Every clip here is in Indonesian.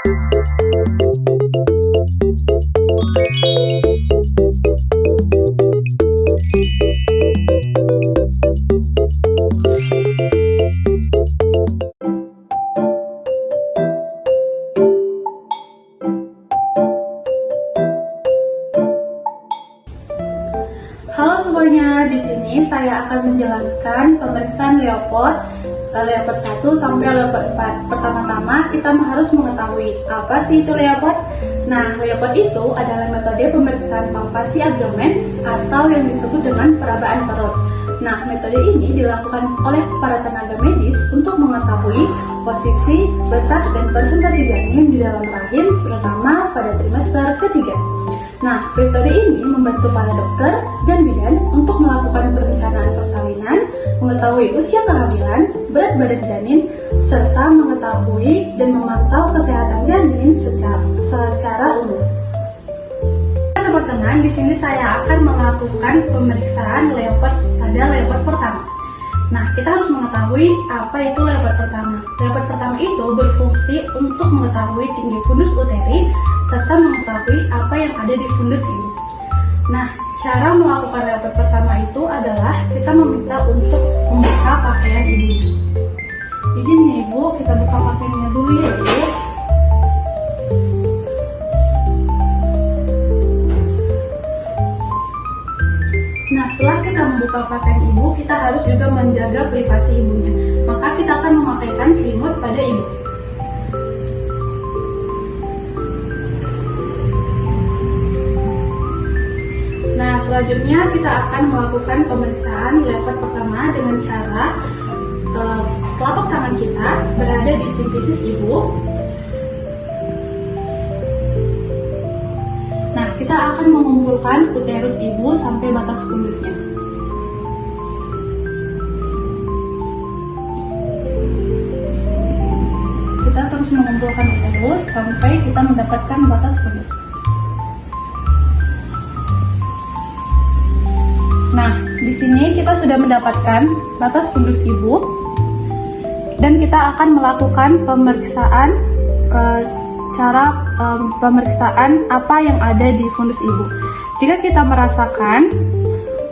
Halo semuanya, di sini saya akan menjelaskan pemeriksaan Leopard 1 sampai Leopard 4. Pertama-tama kita harus mengetahui apa sih itu Leopard. Nah, Leopard itu adalah metode pemeriksaan palpasi abdomen atau yang disebut dengan perabaan perut. Nah, metode ini dilakukan oleh para tenaga medis untuk mengetahui posisi, letak, dan presentasi janin di dalam rahim, terutama pada trimester ketiga. Nah, metode ini membantu para dokter dan bidan untuk melakukan perencanaan persalinan, mengetahui usia kehamilan, berat badan janin, serta mengetahui dan memantau kesehatan janin secara umum. Teman-teman, di sini saya akan melakukan pemeriksaan Leopard pada Leopard pertama. Nah, kita harus mengetahui apa itu Leopard pertama. Leopard pertama itu berfungsi untuk mengetahui tinggi fundus uteri serta mengetahui apa yang ada di fundus ibu. Nah, cara melakukan Leopard pertama itu adalah kita meminta untuk membuka pakaian ibu. Izin ya ibu, kita buka pakaiannya dulu ya ibu. Nah, setelah kita membuka pakaian ibu, kita harus juga menjaga privasi ibunya. Maka kita akan memakaikan selimut pada ibu. Nah, selanjutnya kita akan melakukan pemeriksaan Leopard pertama dengan cara telapak tangan kita berada di simfisis ibu. Nah, kita akan mengumpulkan uterus ibu sampai batas fundusnya. Kita terus mengumpulkan uterus sampai kita mendapatkan batas fundus. Nah, di sini kita sudah mendapatkan batas fundus ibu dan kita akan melakukan pemeriksaan pemeriksaan apa yang ada di fundus ibu. Jika kita merasakan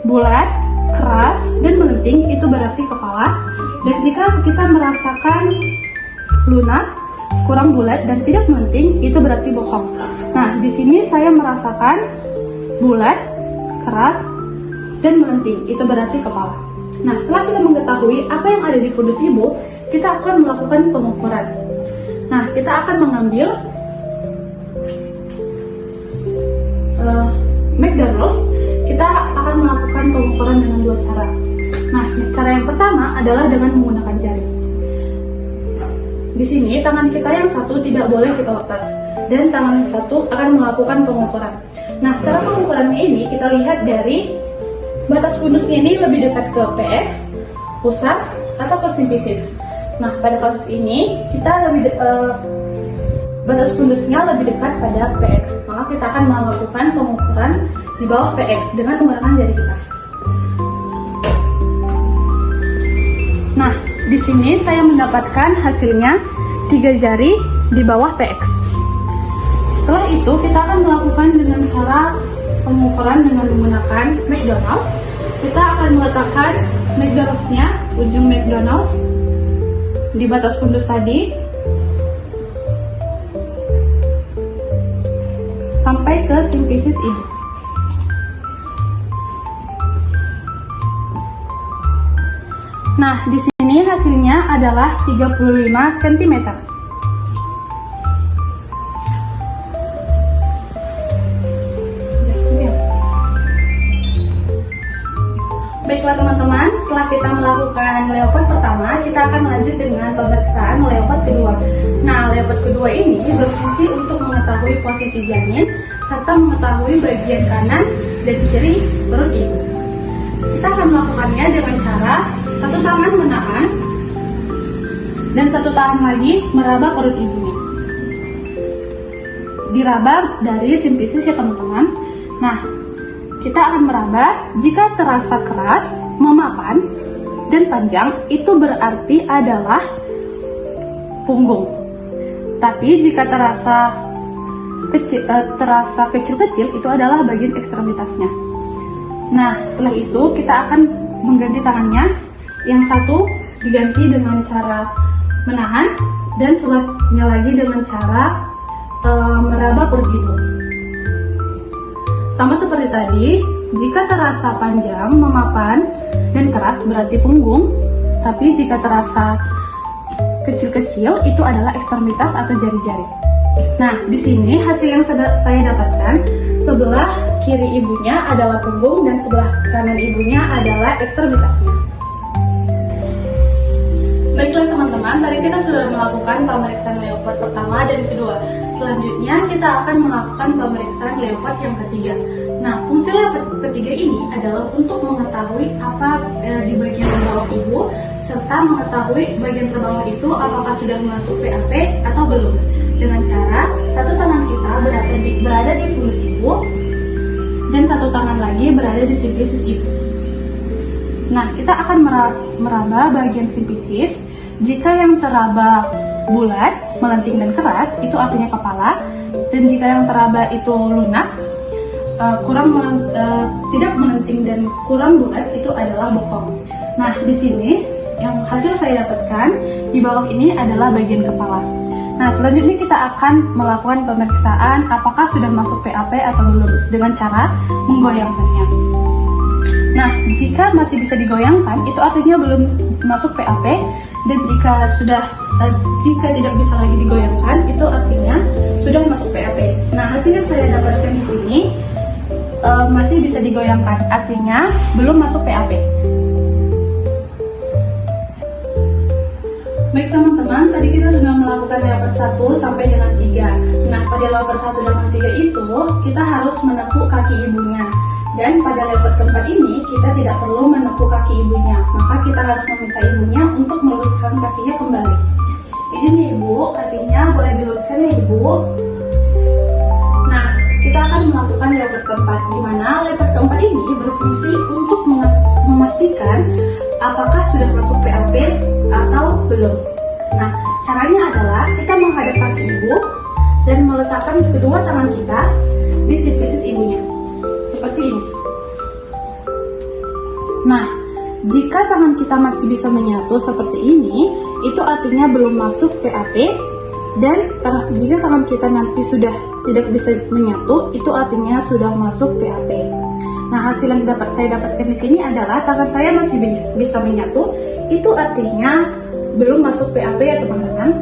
bulat, keras, dan melenting, itu berarti kepala. Dan jika kita merasakan lunak, kurang bulat, dan tidak melenting, itu berarti bokong. Nah, di sini saya merasakan bulat, keras, dan melenting, itu berarti kepala. Nah, setelah kita mengetahui apa yang ada di fundus ibu, kita akan melakukan pengukuran. Nah, kita akan mengambil McDonald's. Kita akan melakukan pengukuran dengan dua cara. Nah, cara yang pertama adalah dengan menggunakan jari. Di sini tangan kita yang satu tidak boleh kita lepas, dan tangan yang satu akan melakukan pengukuran. Nah, cara pengukurannya ini kita lihat dari batas fundusnya ini lebih dekat ke PX, pusat, atau ke simfisis. Nah, pada kasus ini kita batas fundusnya lebih dekat pada PX, maka kita akan melakukan pengukuran di bawah PX dengan menggunakan jari kita. Nah, di sini saya mendapatkan hasilnya 3 jari di bawah PX. Setelah itu kita akan melakukan dengan cara pengukuran dengan menggunakan McDonald's. Kita akan meletakkan McDonald's-nya, ujung McDonald's di batas fundus tadi sampai ke simfisis ibu. Nah, di sini hasilnya adalah 35 cm. Baiklah teman-teman, setelah kita melakukan Leopard pertama, kita akan lanjut dengan pemeriksaan Leopard kedua. Nah, Leopard kedua ini berfungsi untuk mengetahui posisi janin serta mengetahui bagian kanan dan kiri perut ibu. Kita akan melakukannya dengan cara satu tangan menahan dan satu tangan lagi meraba perut ibunya. Diraba dari simfisis ya teman-teman. Nah, kita akan meraba. Jika terasa keras, memapan, dan panjang, itu berarti adalah punggung. Tapi jika terasa kecil-kecil itu adalah bagian ekstremitasnya. Nah, setelah itu kita akan mengganti tangannya. Yang satu diganti dengan cara menahan dan sebelahnya lagi dengan cara meraba perut ibu. Sama seperti tadi, jika terasa panjang, memapan, dan keras berarti punggung. Tapi jika terasa kecil-kecil itu adalah ekstremitas atau jari-jari. Nah, di sini hasil yang saya dapatkan, sebelah kiri ibunya adalah punggung dan sebelah kanan ibunya adalah ekstremitasnya. Baiklah teman-teman, tadi kita sudah melakukan pemeriksaan leopard pertama dan kedua. Selanjutnya kita akan melakukan pemeriksaan leopard yang ketiga. Nah, fungsi leopard ketiga ini adalah untuk mengetahui apa di bagian bawah ibu, serta mengetahui bagian terbawah itu apakah sudah masuk PAP atau belum. Dengan cara satu tangan kita berada di fulus ibu dan satu tangan lagi berada di simpisis ibu. Nah, kita akan meraba bagian simpisis. Jika yang teraba bulat, melenting dan keras, itu artinya kepala. Dan jika yang teraba itu lunak, tidak melenting dan kurang bulat, itu adalah bokong. Nah, di sini yang hasil saya dapatkan di bawah ini adalah bagian kepala. Nah, selanjutnya kita akan melakukan pemeriksaan apakah sudah masuk PAP atau belum dengan cara menggoyangkannya. Nah, jika masih bisa digoyangkan, itu artinya belum masuk PAP. Dan jika tidak bisa lagi digoyangkan, itu artinya sudah masuk PAP. Nah, hasil yang saya dapatkan di sini masih bisa digoyangkan, artinya belum masuk PAP. Baik teman-teman, tadi kita sudah melakukan leopard 1 sampai dengan 3. Nah, pada leopard 1 dan 3 itu kita harus menekuk kaki ibunya. Dan pada leopard keempat ini kita tidak perlu menekuk kaki ibunya, maka kita harus meminta ibunya untuk meluruskan kakinya kembali. Izin ya ibu, kakinya boleh diluruskan ya ibu. Nah, kita akan melakukan leopard keempat, di mana leopard keempat ini berfungsi untuk memastikan apakah sudah masuk PAP atau belum. Nah, caranya adalah kita menghadap kaki ibu dan meletakkan kedua tangan kita di simpisis ibunya. Seperti ini. Nah, jika tangan kita masih bisa menyatu seperti ini, itu artinya belum masuk PAP. Dan jika tangan kita nanti sudah tidak bisa menyatu, itu artinya sudah masuk PAP. Nah, hasil yang saya dapatkan di sini adalah tangan saya masih bisa menyatu, itu artinya belum masuk PAP ya teman-teman.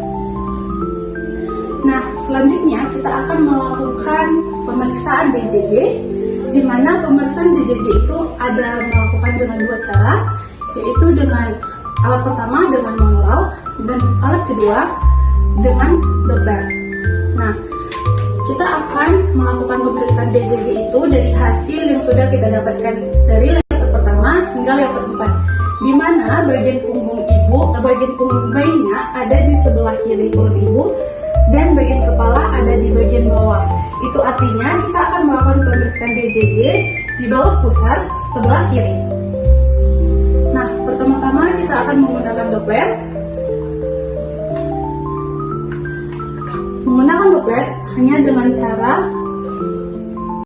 Nah, selanjutnya kita akan melakukan pemeriksaan BJJ. Di mana pemeriksaan BJJ itu ada melakukan dengan dua cara, yaitu dengan alat pertama dengan manual dan alat kedua dengan Doppler. Nah, kita akan melakukan pemeriksaan BJJ itu dari hasil yang sudah kita dapatkan dari leopard pertama hingga leopard 4, di mana bagian punggung bayinya ada di sebelah kiri perut ibu dan bagian kepala ada di bagian bawah. Itu artinya kita akan melakukan pemeriksaan BJJ di bawah pusar sebelah kiri. Nah, pertama-tama kita akan menggunakan Doppler. Menggunakan Doppler hanya dengan cara